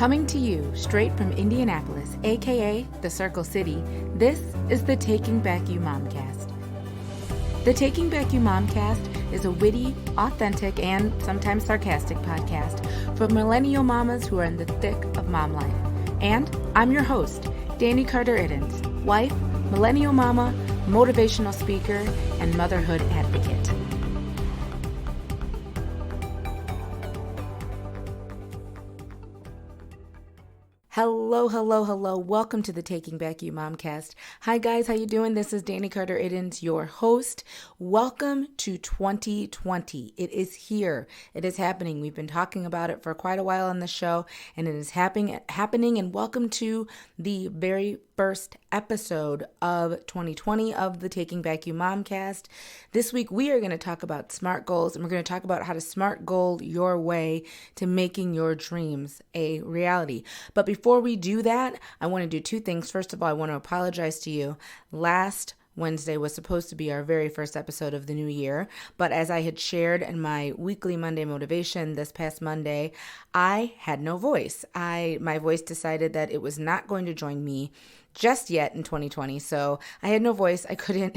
Coming to you straight from Indianapolis, aka the Circle City, this is the Taking Back You Momcast. The Taking Back You Momcast is a witty, authentic, and sometimes sarcastic podcast for millennial mamas who are in the thick of mom life. And I'm your host, Dani Carter-Iddens, wife, millennial mama, motivational speaker, and motherhood advocate. Hello. Welcome to the Taking Back You Momcast. Hi guys, how you doing? This is Dani Carter-Iddens, your host. Welcome to 2020. It is here. It is happening. We've been talking about it for quite a while on the show, and it is happening. And welcome to the very first episode of 2020 of the Taking Back You Momcast. This week we are going to talk about SMART goals, and we're going to talk about how to SMART goal your way to making your dreams a reality. But before we do that, I want to do two things. First of all, I want to apologize to you. Last Wednesday was supposed to be our very first episode of the new year, but as I had shared in my weekly Monday motivation this past Monday, I had no voice. My voice decided that it was not going to join me just yet in 2020. So I had no voice. I couldn't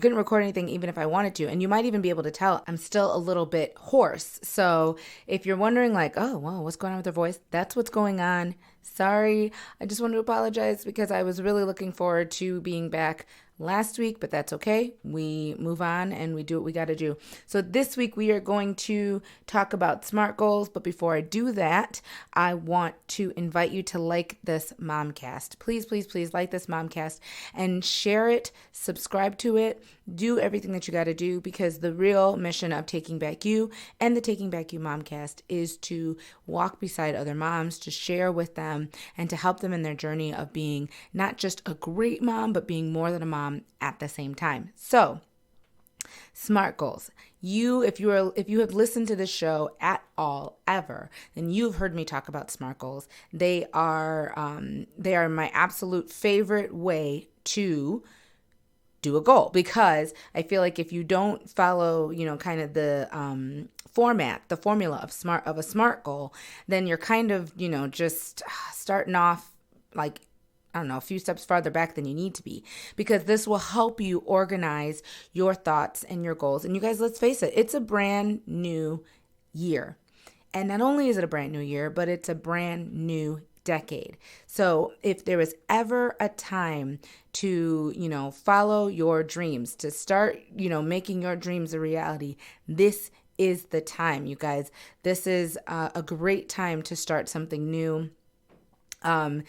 record anything even if I wanted to. And you might even be able to tell I'm still a little bit hoarse. So if you're wondering like, oh, well, what's going on with her voice? That's what's going on. Sorry. I just want to apologize because I was really looking forward to being back last week, but that's okay. We move on and we do what we got to do. So this week we are going to talk about SMART goals. But before I do that, I want to invite you to like this Momcast. Please like this Momcast and share it, subscribe to it, do everything that you got to do, because the real mission of Taking Back You and the Taking Back You Momcast is to walk beside other moms, to share with them and to help them in their journey of being not just a great mom, but being more than a mom at the same time. So, SMART goals. If you have listened to this show at all ever, then you've heard me talk about SMART goals. They are my absolute favorite way to do a goal, because I feel like if you don't follow, kind of the the formula of a SMART goal, then you're kind of, just starting off like, I don't know, a few steps farther back than you need to be, because this will help you organize your thoughts and your goals. And you guys, let's face it, it's a brand new year. And not only is it a brand new year, but it's a brand new decade. So if there was ever a time to, follow your dreams, to start, making your dreams a reality, this is the time, you guys. This is a great time to start something new. And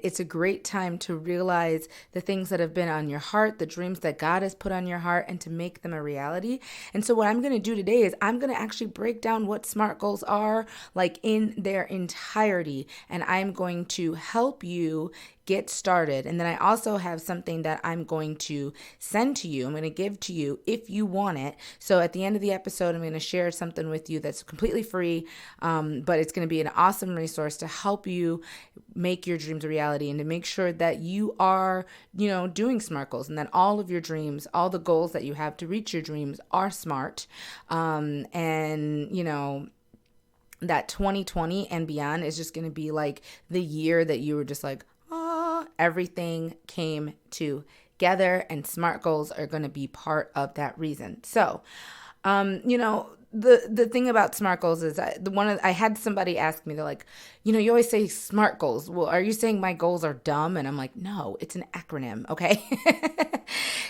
it's a great time to realize the things that have been on your heart, the dreams that God has put on your heart, and to make them a reality. And so what I'm going to do today is I'm going to actually break down what SMART goals are, like in their entirety. And I'm going to help you get started. And then I also have something that I'm going to send to you. I'm going to give to you if you want it. So at the end of the episode, I'm going to share something with you that's completely free, but it's going to be an awesome resource to help you make your dreams a reality and to make sure that you are, doing SMART goals, and that all of your dreams, all the goals that you have to reach your dreams are SMART. That 2020 and beyond is just going to be like the year that you were just like, everything came together, and SMART goals are going to be part of that reason. So, the thing about SMART goals is I had somebody ask me, they're like, you always say SMART goals. Well, are you saying my goals are dumb? And I'm like, no, it's an acronym. Okay.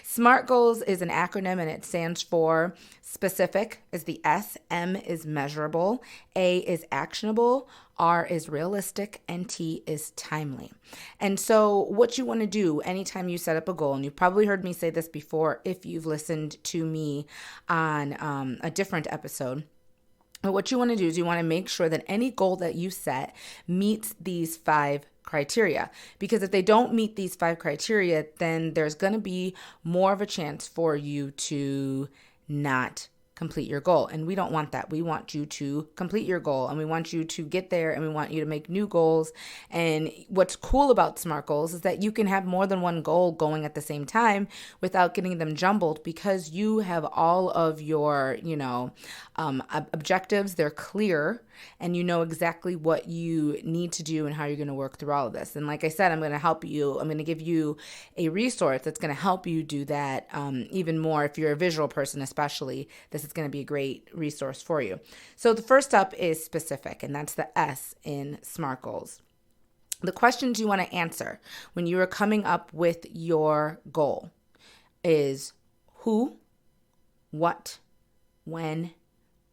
SMART goals is an acronym, and it stands for specific is the S, M is measurable, A is actionable, R is realistic, and T is timely. And so what you want to do anytime you set up a goal, and you've probably heard me say this before if you've listened to me on a different episode, but what you want to do is you want to make sure that any goal that you set meets these 5 criteria. Because if they don't meet these 5 criteria, then there's going to be more of a chance for you to not complete your goal. And we don't want that. We want you to complete your goal, and we want you to get there, and we want you to make new goals. And what's cool about SMART goals is that you can have more than one goal going at the same time without getting them jumbled, because you have all of your, objectives. They're clear, and you know exactly what you need to do and how you're going to work through all of this. And like I said, I'm going to help you. I'm going to give you a resource that's going to help you do that even more. If you're a visual person, especially, this is going to be a great resource for you. So the first up is specific, and that's the S in SMART goals. The questions you want to answer when you are coming up with your goal is who, what, when,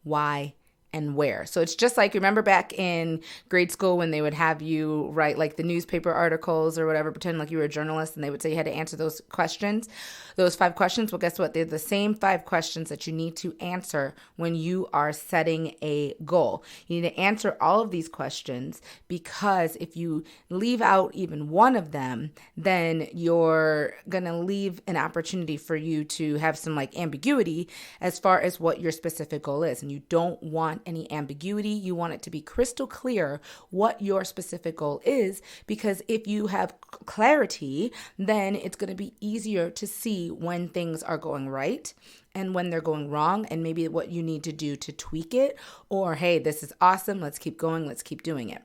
why, and where. So it's just like, remember back in grade school when they would have you write like the newspaper articles or whatever, pretend like you were a journalist, and they would say you had to answer those questions, those 5 questions. Well, guess what? They're the same 5 questions that you need to answer when you are setting a goal. You need to answer all of these questions, because if you leave out even one of them, then you're going to leave an opportunity for you to have some like ambiguity as far as what your specific goal is. And you don't want any ambiguity. You want it to be crystal clear what your specific goal is, because if you have clarity, then it's going to be easier to see when things are going right and when they're going wrong, and maybe what you need to do to tweak it, or hey, this is awesome, let's keep going, let's keep doing it.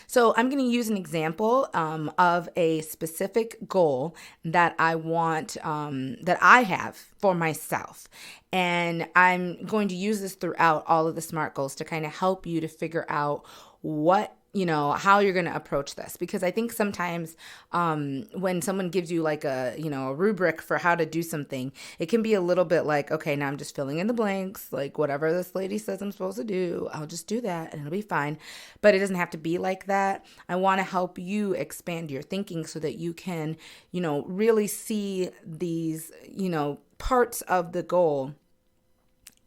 So I'm going to use an example of a specific goal that I want, that I have for myself. And I'm going to use this throughout all of the SMART goals to kind of help you to figure out how you're going to approach this. Because I think sometimes when someone gives you like a rubric for how to do something, it can be a little bit like, okay, now I'm just filling in the blanks, like whatever this lady says I'm supposed to do, I'll just do that and it'll be fine. But it doesn't have to be like that. I want to help you expand your thinking so that you can, really see these, parts of the goal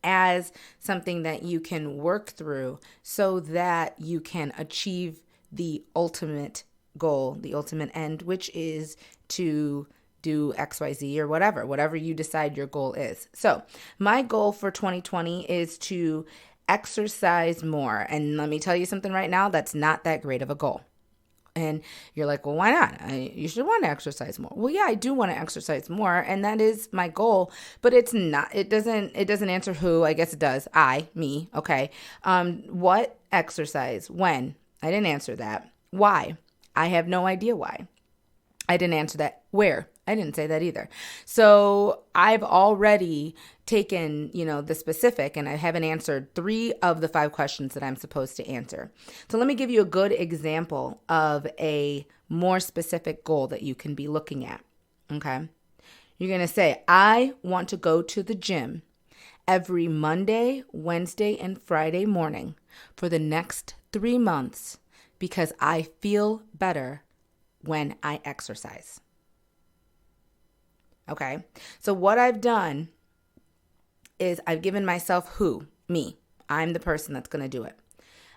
as something that you can work through so that you can achieve the ultimate goal, the ultimate end, which is to do XYZ or whatever you decide your goal is. So my goal for 2020 is to exercise more. And let me tell you something right now, that's not that great of a goal. And you're like, well, why not? You should want to exercise more. Well, yeah, I do want to exercise more, and that is my goal, but it doesn't answer who. I guess it does. Me. Okay. What exercise? When? I didn't answer that. Why? I have no idea why. I didn't answer that. Where? I didn't say that either. So I've already taken, the specific, and I haven't answered 3 of the 5 questions that I'm supposed to answer. So let me give you a good example of a more specific goal that you can be looking at. Okay. You're going to say, I want to go to the gym every Monday, Wednesday, and Friday morning for the next 3 months because I feel better when I exercise. Okay. So what I've done is I've given myself me. I'm the person that's going to do it.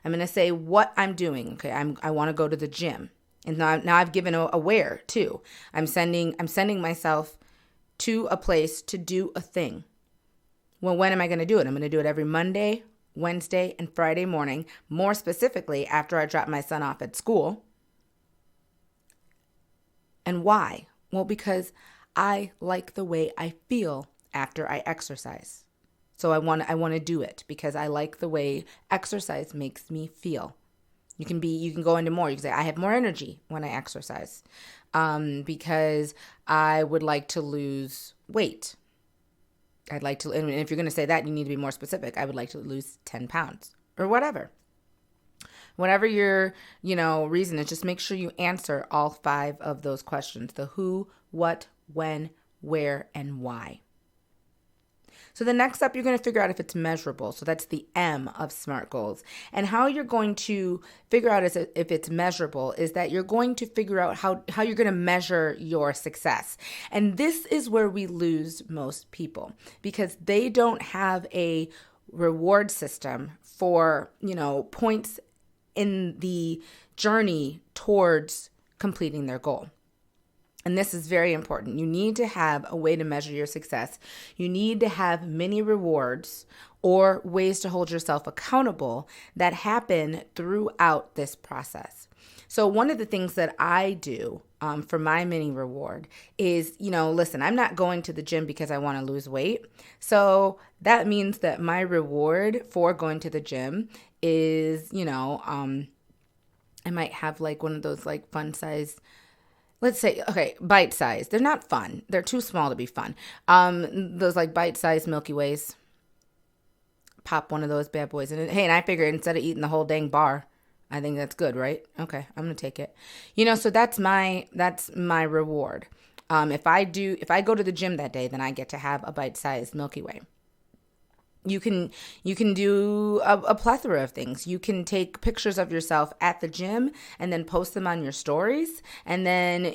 I'm going to say what I'm doing. Okay. I want to go to the gym. And now I've given a where too. I'm sending myself to a place to do a thing. Well, when am I going to do it? I'm going to do it every Monday, Wednesday, and Friday morning. More specifically, after I drop my son off at school. And why? Well, because I like the way I feel after I exercise. So I want to do it because I like the way exercise makes me feel. You can go into more. You can say, I have more energy when I exercise because I would like to lose weight. I'd like to, and if you're going to say that, you need to be more specific. I would like to lose 10 pounds or whatever. Whatever your, reason is, just make sure you answer all 5 of those questions. The who, what, when, where, and why. So the next step, you're going to figure out if it's measurable. So that's the M of SMART goals. And how you're going to figure out if it's measurable is that you're going to figure out how you're going to measure your success. And this is where we lose most people because they don't have a reward system for, points in the journey towards completing their goal. And this is very important. You need to have a way to measure your success. You need to have many rewards or ways to hold yourself accountable that happen throughout this process. So one of the things that I do for my mini reward is, listen, I'm not going to the gym because I want to lose weight. So that means that my reward for going to the gym is, I might have like one of those like fun size, let's say, okay, bite size. They're not fun. They're too small to be fun. Those like bite size Milky Ways. Pop one of those bad boys. And I figured instead of eating the whole dang bar, I think that's good, right? Okay, I'm gonna take it. So that's my reward. If I go to the gym that day, then I get to have a bite-sized Milky Way. You can do a plethora of things. You can take pictures of yourself at the gym and then post them on your stories. And then,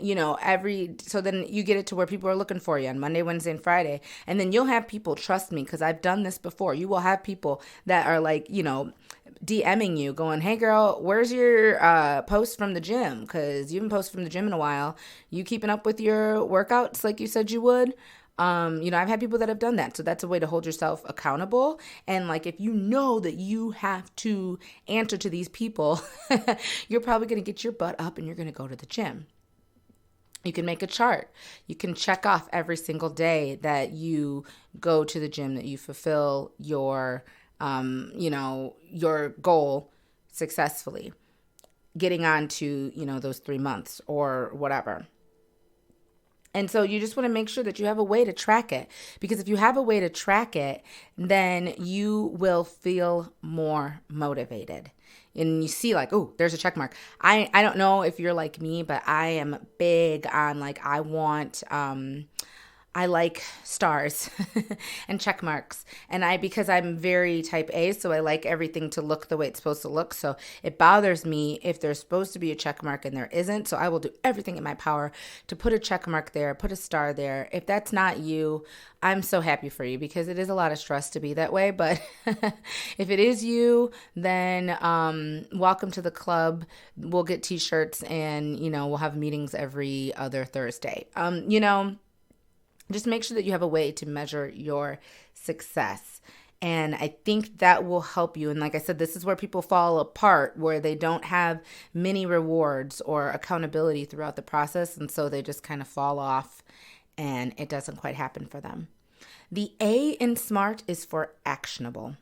so then you get it to where people are looking for you on Monday, Wednesday, and Friday. And then you'll have people, trust me, because I've done this before. You will have people that are like, DMing you going, hey girl, where's your post from the gym? Because you haven't posted from the gym in a while. You keeping up with your workouts like you said you would? I've had people that have done that. So that's a way to hold yourself accountable. And like, if you know that you have to answer to these people, you're probably going to get your butt up and you're going to go to the gym. You can make a chart. You can check off every single day that you go to the gym, that you fulfill your goal successfully, getting on to, those 3 months or whatever. And so you just want to make sure that you have a way to track it, because if you have a way to track it, then you will feel more motivated. And you see like, oh, there's a check mark. I don't know if you're like me, but I am big on like, I like stars and check marks. And because I'm very type A, so I like everything to look the way it's supposed to look. So it bothers me if there's supposed to be a check mark and there isn't. So I will do everything in my power to put a check mark there, put a star there. If that's not you, I'm so happy for you, because it is a lot of stress to be that way. But if it is you, then welcome to the club. We'll get t-shirts and, we'll have meetings every other Thursday. Just make sure that you have a way to measure your success. And I think that will help you. And like I said, this is where people fall apart, where they don't have many rewards or accountability throughout the process. And so they just kind of fall off and it doesn't quite happen for them. The A in SMART is for actionable.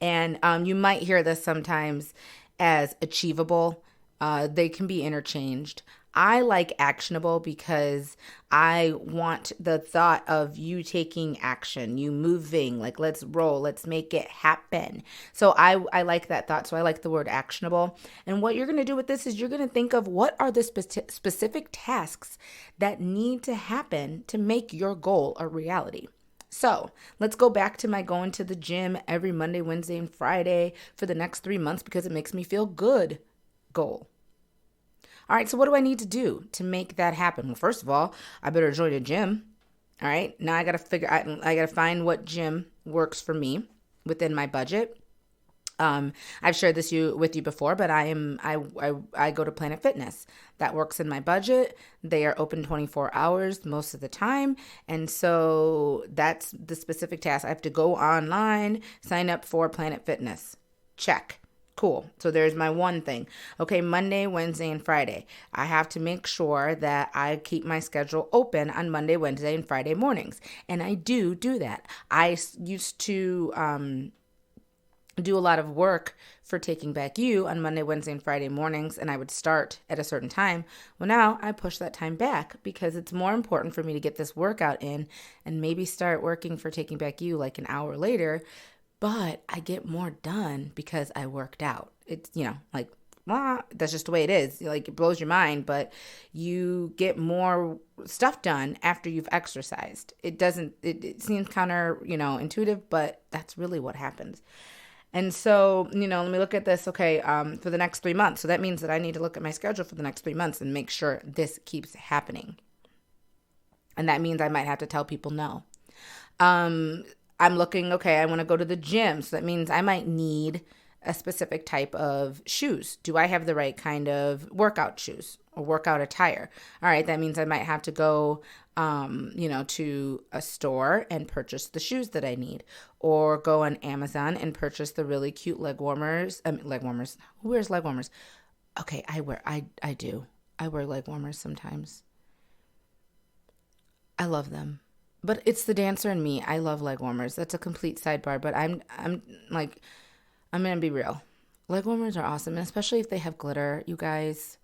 And you might hear this sometimes as achievable. They can be interchanged. I like actionable because I want the thought of you taking action, you moving, like let's roll, let's make it happen. So I like that thought. So I like the word actionable. And what you're going to do with this is you're going to think of what are the specific tasks that need to happen to make your goal a reality. So let's go back to my going to the gym every Monday, Wednesday, and Friday for the next 3 months because it makes me feel good goal. All right, so what do I need to do to make that happen? Well, first of all, I better join a gym. All right, now I got to find what gym works for me within my budget. I've shared this with you before, but I go to Planet Fitness. That works in my budget. They are open 24 hours most of the time. And so that's the specific task. I have to go online, sign up for Planet Fitness. Check. Cool. So there's my one thing. Okay, Monday, Wednesday, and Friday. I have to make sure that I keep my schedule open on Monday, Wednesday, and Friday mornings. And I do that. I used to do a lot of work for Taking Back You on Monday, Wednesday, and Friday mornings, and I would start at a certain time. Well, now I push that time back because it's more important for me to get this workout in and maybe start working for Taking Back You like an hour later. But I get more done because I worked out. It's, that's just the way it is. Like, it blows your mind, but you get more stuff done after you've exercised. It seems counterintuitive, but that's really what happens. And so, let me look at this, okay, for the next 3 months. So that means that I need to look at my schedule for the next 3 months and make sure this keeps happening. And that means I might have to tell people no. I'm looking, okay, I want to go to the gym. So that means I might need a specific type of shoes. Do I have the right kind of workout shoes or workout attire? All right, that means I might have to go, to a store and purchase the shoes that I need, or go on Amazon and purchase the really cute leg warmers. Leg warmers. Who wears leg warmers? Okay, I do. I wear leg warmers sometimes. I love them. But it's the dancer in me. I love leg warmers. That's a complete sidebar, but I'm going to be real. Leg warmers are awesome, and especially if they have glitter, you guys,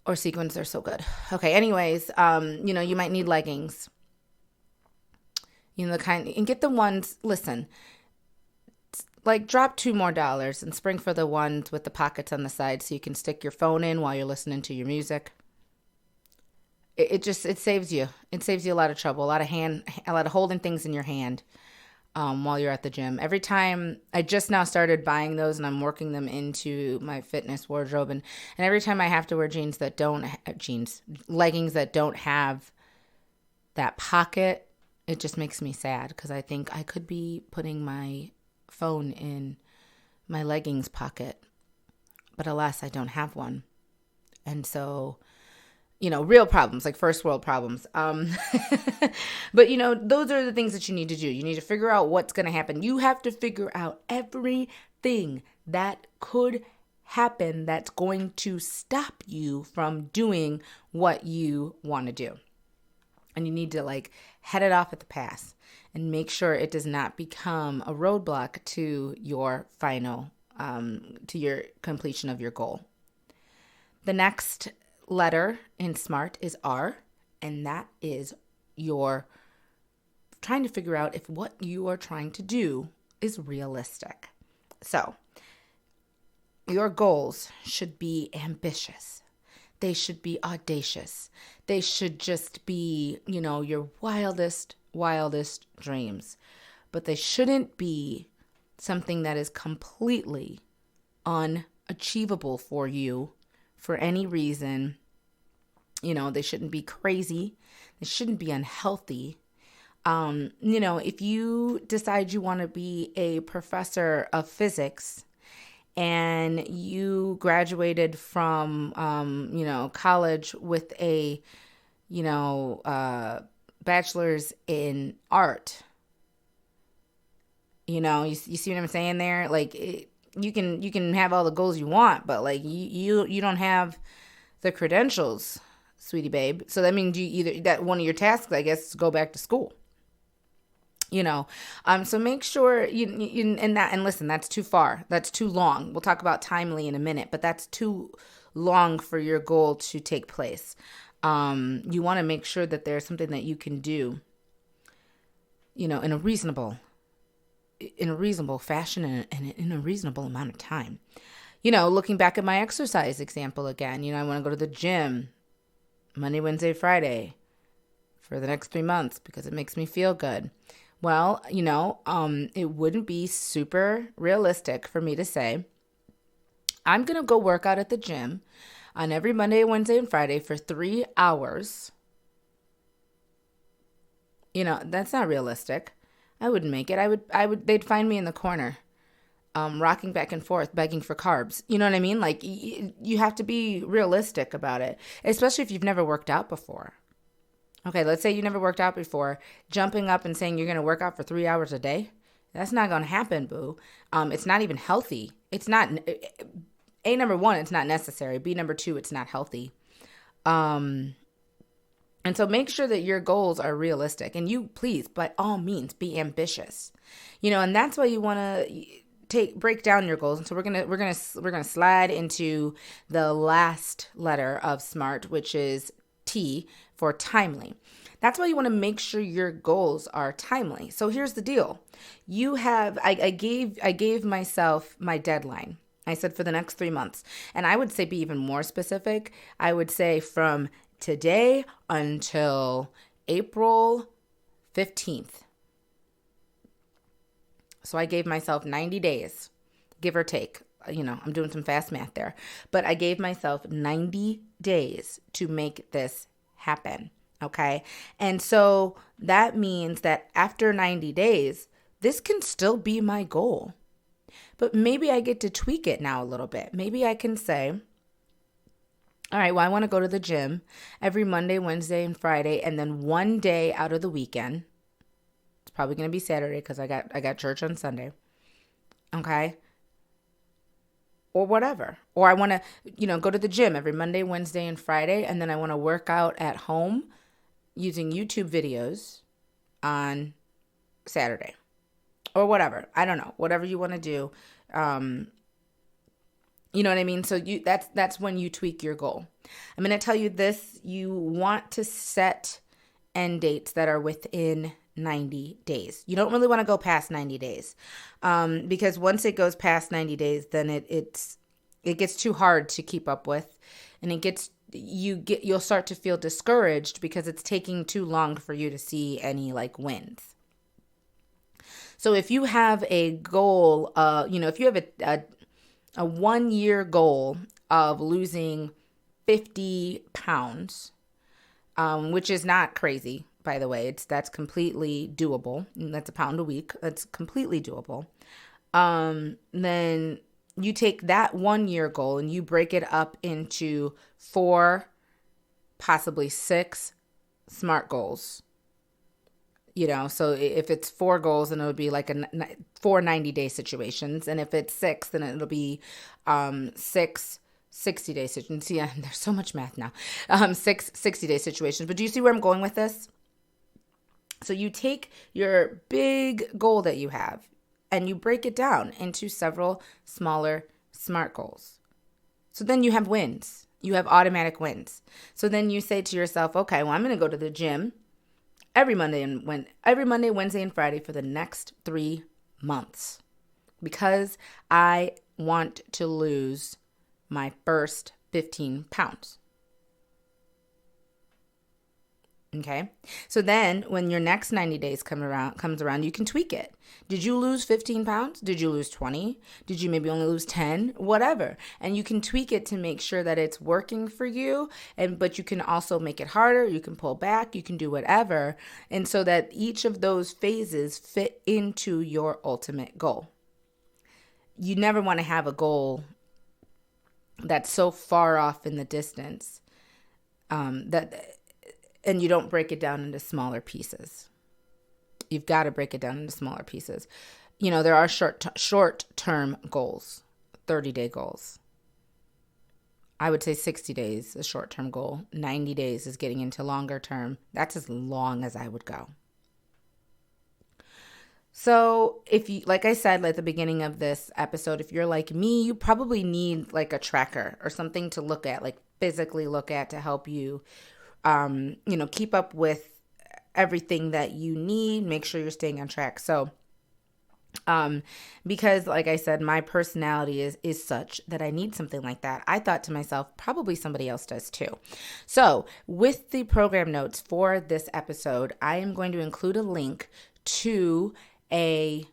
or sequins, they're so good. Okay, anyways, you might need leggings. And get the ones, listen, like drop $2 more and spring for the ones with the pockets on the side so you can stick your phone in while you're listening to your music. It saves you. It saves you a lot of trouble, a lot of holding things in your hand while you're at the gym. Every time, I just now started buying those and I'm working them into my fitness wardrobe. And every time I have to wear leggings that don't have that pocket, it just makes me sad because I think I could be putting my phone in my leggings pocket. But alas, I don't have one. And so, real problems, like first world problems. But, those are the things that you need to do. You need to figure out what's going to happen. You have to figure out everything that could happen that's going to stop you from doing what you want to do. And you need to head it off at the pass and make sure it does not become a roadblock to your to your completion of your goal. The next letter in S.M.A.R.T is R, and that is your trying to figure out if what you are trying to do is realistic. So, your goals should be ambitious. They should be audacious. They should just be, your wildest dreams. But they shouldn't be something that is completely unachievable for you for any reason. They shouldn't be crazy. They shouldn't be unhealthy. If you decide you want to be a professor of physics and you graduated from, college with a, bachelor's in art, you see what I'm saying there? You can have all the goals you want, but you don't have the credentials, sweetie babe. So that means that one of your tasks, I guess, is go back to school. So make sure and listen, that's too far. That's too long. We'll talk about timely in a minute, but that's too long for your goal to take place. You want to make sure that there's something that you can do, in a reasonable fashion and in a reasonable amount of time. Looking back at my exercise example again, I want to go to the gym Monday, Wednesday, Friday for the next 3 months because it makes me feel good. Well, it wouldn't be super realistic for me to say, I'm going to go work out at the gym on every Monday, Wednesday, and Friday for 3 hours. That's not realistic. I wouldn't make it. They'd find me in the corner, rocking back and forth, begging for carbs. You know what I mean? You have to be realistic about it, especially if you've never worked out before. Okay, let's say you never worked out before. Jumping up and saying you're going to work out for 3 hours a day, that's not going to happen, boo. It's not even healthy. It's not, number one, it's not necessary. B, number two, it's not healthy. And so make sure that your goals are realistic. And you, please, by all means, be ambitious. And that's why you want to break down your goals. And so we're gonna slide into the last letter of S.M.A.R.T, which is T for timely. That's why you want to make sure your goals are timely. So here's the deal. I gave myself my deadline. I said for the next 3 months. And I would say be even more specific. I would say from today until April 15th. So I gave myself 90 days, give or take. I'm doing some fast math there. But I gave myself 90 days to make this happen. Okay. And so that means that after 90 days, this can still be my goal. But maybe I get to tweak it now a little bit. Maybe I can say, all right, well, I want to go to the gym every Monday, Wednesday, and Friday, and then one day out of the weekend. It's probably going to be Saturday because I got church on Sunday. Okay? Or whatever. Or I want to, go to the gym every Monday, Wednesday, and Friday, and then I want to work out at home using YouTube videos on Saturday. Or whatever. I don't know. Whatever you want to do. You know what I mean? So that's when you tweak your goal. I'm going to tell you this. You want to set end dates that are within 90 days. You don't really want to go past 90 days. Because once it goes past 90 days, then it gets too hard to keep up with, and you'll start to feel discouraged because it's taking too long for you to see any wins. So if you have a goal, if you have a 1 year goal of losing 50 pounds, which is not crazy, by the way. That's completely doable. That's a pound a week. That's completely doable. Then you take that 1 year goal and you break it up into 4, possibly 6 SMART goals. So if it's 4 goals, then it would be 4 90-day situations. And if it's 6, then it'll be 6 60-day situations. See, there's so much math now. 6 60-day situations. But do you see where I'm going with this? So you take your big goal that you have and you break it down into several smaller SMART goals. So then you have wins. You have automatic wins. So then you say to yourself, okay, well, I'm going to go to the gym every Monday, Wednesday, and Friday for the next 3 months because I want to lose my first 15 pounds. Okay. So then when your next 90 days comes around, you can tweak it. Did you lose 15 pounds? Did you lose 20? Did you maybe only lose 10? Whatever. And you can tweak it to make sure that it's working for you. But you can also make it harder. You can pull back. You can do whatever. And so that each of those phases fit into your ultimate goal. You never want to have a goal that's so far off in the distance and you don't break it down into smaller pieces. You've got to break it down into smaller pieces. There are short-term goals, 30-day goals. I would say 60 days is a short-term goal. 90 days is getting into longer term. That's as long as I would go. So if you, like I said at the beginning of this episode, if you're like me, you probably need a tracker or something to look at, physically look at to help you keep up with everything that you need, make sure you're staying on track. So, because like I said, my personality is such that I need something like that. I thought to myself, probably somebody else does too. So with the program notes for this episode, I am going to include a link to a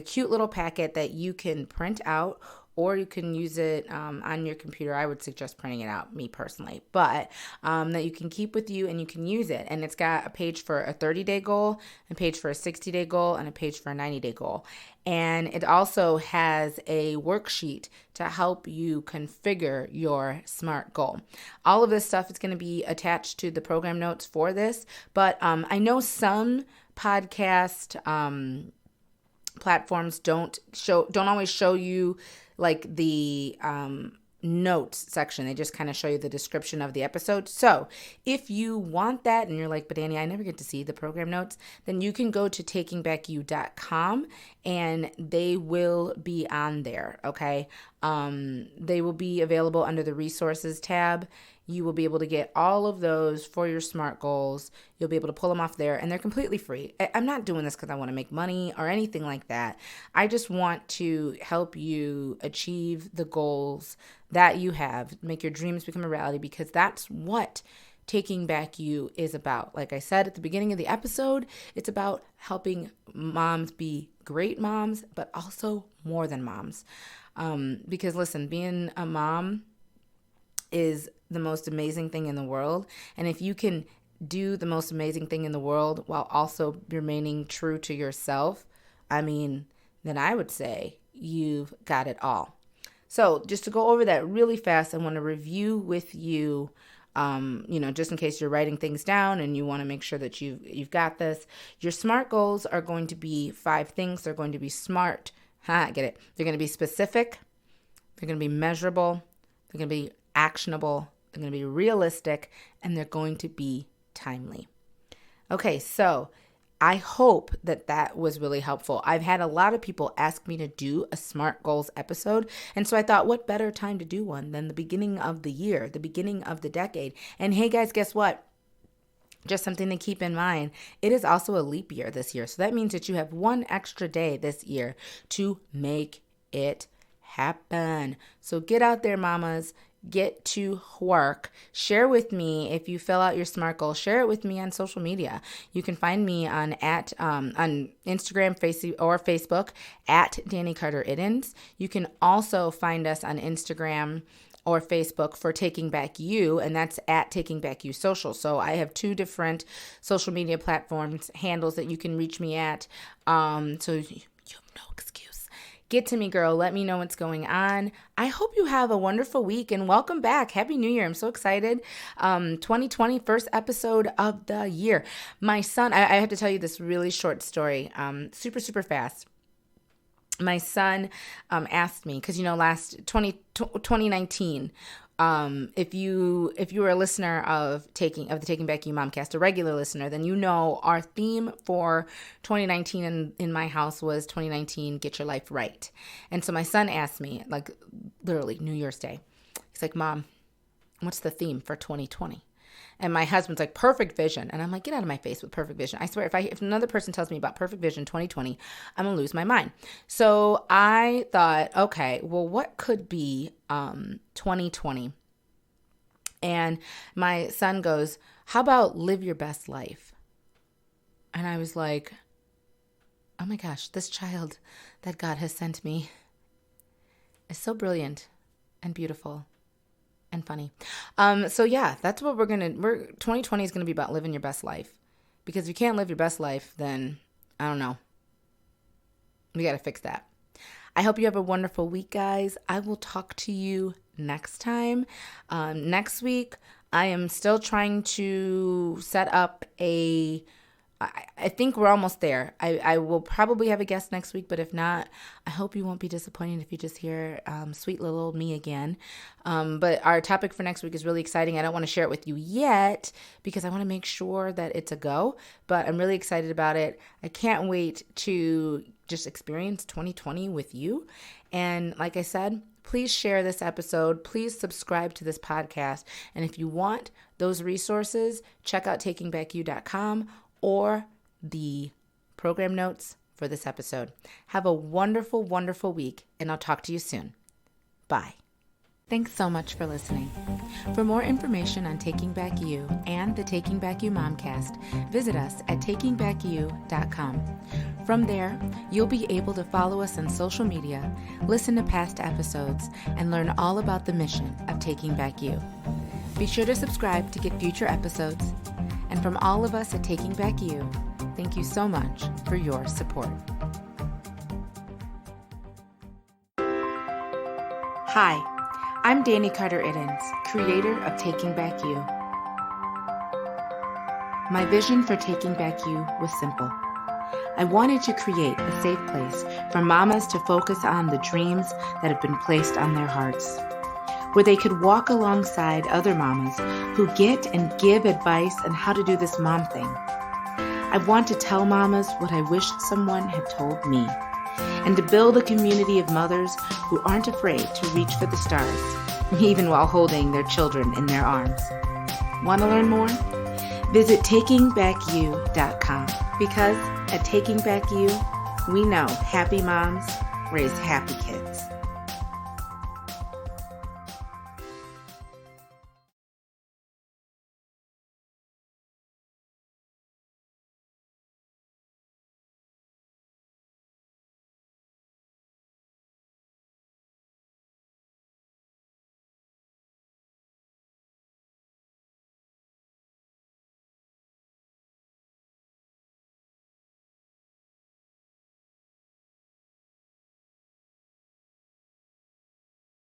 cute little packet that you can print out, or you can use it on your computer. I would suggest printing it out, me personally, but that you can keep with you and you can use it. And it's got a page for a 30-day goal, a page for a 60-day goal, and a page for a 90-day goal. And it also has a worksheet to help you configure your SMART goal. All of this stuff is going to be attached to the program notes for this, but I know some podcast platforms don't always show you the notes section. They just kind of show you the description of the episode. So if you want that and you're like, but Dani, I never get to see the program notes, then you can go to takingbackyou.com and they will be on there. Okay. They will be available under the resources tab. You will be able to get all of those for your SMART goals. You'll be able to pull them off there, and they're completely free. I'm not doing this because I want to make money or anything like that. I just want to help you achieve the goals that you have, make your dreams become a reality, because that's what Taking Back You is about. Like I said at the beginning of the episode, it's about helping moms be great moms, but also more than moms. Because listen, being a mom is the most amazing thing in the world. And if you can do the most amazing thing in the world while also remaining true to yourself, then I would say you've got it all. So just to go over that really fast, I want to review with you, just in case you're writing things down and you want to make sure that you've got this. Your SMART goals are going to be 5 things. They're going to be SMART. Get it. They're going to be specific. They're going to be measurable. They're going to be actionable. They're going to be realistic, and they're going to be timely. Okay, so I hope that was really helpful. I've had a lot of people ask me to do a SMART goals episode, and so I thought, what better time to do one than the beginning of the year, the beginning of the decade. And hey guys, guess what? Just something to keep in mind. It is also a leap year this year, so that means that you have 1 extra day this year to make it happen. So get out there, mamas. Get to work. Share with me if you fill out your SMART goal. Share it with me on social media. You can find me on Instagram, or Facebook at Dani Carter Iddens. You can also find us on Instagram or Facebook for Taking Back You, and that's at Taking Back You Social. So I have 2 different social media platforms handles that you can reach me at. So you have no excuse. Get to me, girl. Let me know what's going on. I hope you have a wonderful week and welcome back. Happy New Year. I'm so excited. 2020, first episode of the year. My son, I have to tell you this really short story, super, super fast. My son asked me, because, last 2019, if you were a listener of the Taking Back You Momcast, a regular listener, then our theme for 2019 in my house was 2019, get your life right. And so my son asked me, like literally New Year's Day, he's like, Mom, what's the theme for 2020? And my husband's like, perfect vision. And I'm like, get out of my face with perfect vision. I swear, if another person tells me about perfect vision 2020, I'm going to lose my mind. So I thought, okay, well, what could be 2020? And my son goes, how about live your best life? And I was like, oh my gosh, this child that God has sent me is so brilliant and beautiful and funny. So yeah, that's what 2020 is going to be about, living your best life. Because if you can't live your best life, then I don't know. We got to fix that. I hope you have a wonderful week, guys. I will talk to you next time. Next week, I am still trying to set up I think we're almost there. I will probably have a guest next week, but if not, I hope you won't be disappointed if you just hear sweet little old me again. But our topic for next week is really exciting. I don't want to share it with you yet because I want to make sure that it's a go, but I'm really excited about it. I can't wait to just experience 2020 with you. And like I said, please share this episode. Please subscribe to this podcast. And if you want those resources, check out takingbackyou.com or the program notes for this episode. Have a wonderful, wonderful week, and I'll talk to you soon. Bye. Thanks so much for listening. For more information on Taking Back You and the Taking Back You Momcast, visit us at takingbackyou.com. From there, you'll be able to follow us on social media, listen to past episodes, and learn all about the mission of Taking Back You. Be sure to subscribe to get future episodes. And from all of us at Taking Back You, thank you so much for your support. Hi, I'm Dani Carter Iddens, creator of Taking Back You. My vision for Taking Back You was simple. I wanted to create a safe place for mamas to focus on the dreams that have been placed on their hearts, where they could walk alongside other mamas who get and give advice on how to do this mom thing. I want to tell mamas what I wish someone had told me, and to build a community of mothers who aren't afraid to reach for the stars, even while holding their children in their arms. Want to learn more? Visit takingbackyou.com, because at Taking Back You, we know happy moms raise happy kids.